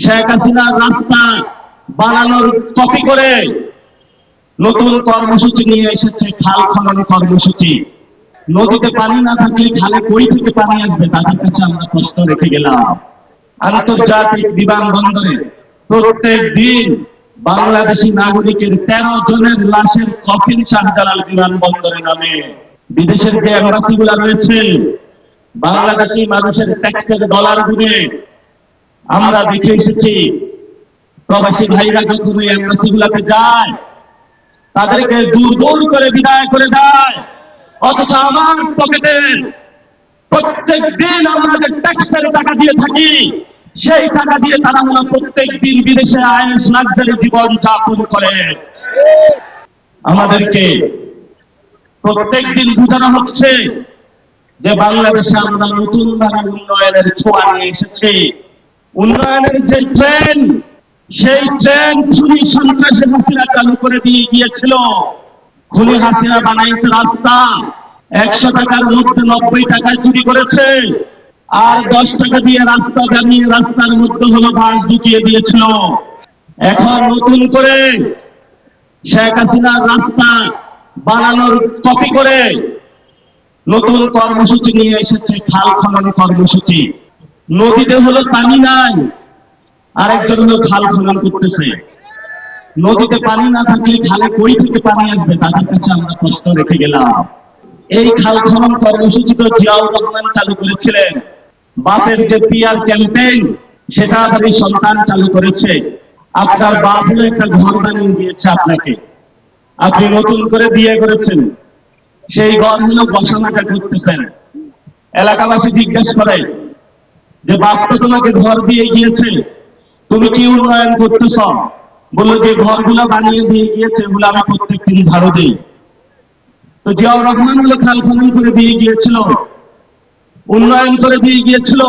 শেখ হাসিনার রাস্তা বানানোর কপি করে নতুন কর্মসূচি নিয়ে এসেছে খাল খনন কর্মসূচি। নদীতে পানি না থাকলে খালে কই থেকে পানি আসবে, তাদের কাছে আমরা প্রশ্ন রেখে গেলাম। আন্তর্জাতিক বিমানবন্দরে প্রত্যেক দিন বাংলাদেশি নাগরিকের 13 জনের লাশের কফিন শাহজালাল বিমানবন্দরে নামে। বিদেশের যে এম্বাসি গুলা রয়েছে, বাংলাদেশি মানুষের ট্যাক্সের ডলার গুনে আমরা দেখে এসেছি, প্রবাসী ভাইরা যখন ওই এম্বাসি গুলাতে যায় তাদেরকে দূর দূর করে বিদায় করে দেয়, অথচ আমার পকেটে প্রত্যেক দিন আমরা যে ট্যাক্সের টাকা দিয়ে থাকি, সেই টাকা দিয়ে তারা হলো প্রত্যেক দিন বিদেশে আয়েশ লাক্সারি জীবন যাপন করে। আমাদেরকে প্রত্যেক দিন বোঝানো হচ্ছে যে বাংলাদেশে আমরা নতুন ভাবে উন্নয়নের ছোঁয়া নিয়ে এসেছি। উন্নয়নের যে ট্রেন, সেই ট্রেন খুনি সন্ত্রাসী হাসিনা চালু করে দিয়ে গিয়েছিল। খুনি হাসিনা বানাইছে রাস্তা, 100 টাকার মধ্যে 90 টাকা চুরি করেছে, আর 10 টাকা দিয়ে রাস্তা বানিয়ে রাস্তার মধ্যে হলো বাস ঢুকিয়ে দিয়েছিল। এখন নতুন করে শেখ হাসিনার রাস্তা বানানোর কপি করে নতুন কর্মসূচি নিয়ে এসেছে খাল খনন কর্মসূচি। নদীতে হলো পানি নাই, আরেকজন হলো খাল খনন করতেছে। নদীতে পানি না থাকলে খালে কই থেকে পানি আসবে, তাদের কাছে আমরা প্রশ্ন রেখে গেলাম। এই খাল খনন কর্মসূচি তো জিয়াউর রহমান চালু করেছিলেন। বাপের যে পিআর ক্যাম্পেইন, সেটা তাদের সন্তান চালু করেছে। আপনার বাপ হলো একটা ঘর বানিয়ে দিয়েছে আপনাকে, আপনি নতুন করে বিয়ে করেছেন, সেই ঘর হলো বসামাটা করতেছেন। এলাকাবাসী জিজ্ঞেস করে যে বাপ তো তোমাকে ঘর দিয়ে গিয়েছে, তুমি কি উন্নয়ন করতেছ? বললো যে ঘরগুলো বানিয়ে দিয়ে গিয়েছে, এগুলো আমি প্রত্যেক দিন ঝাড়ু দিই। তো জিয়াউর রহমান হলো খাল খনন করে দিয়ে গিয়েছিল, উন্নয়ন করে দিয়ে গিয়েছিল।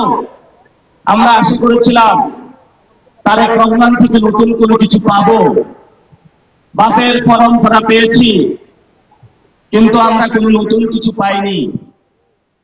আমরা আশা করেছিলাম তারেক রহমান থেকে নতুন কোনো কিছু পাবো, বাপের পরম্পরা পেয়েছি, কিন্তু আমরা কোনো নতুন কিছু পাইনি।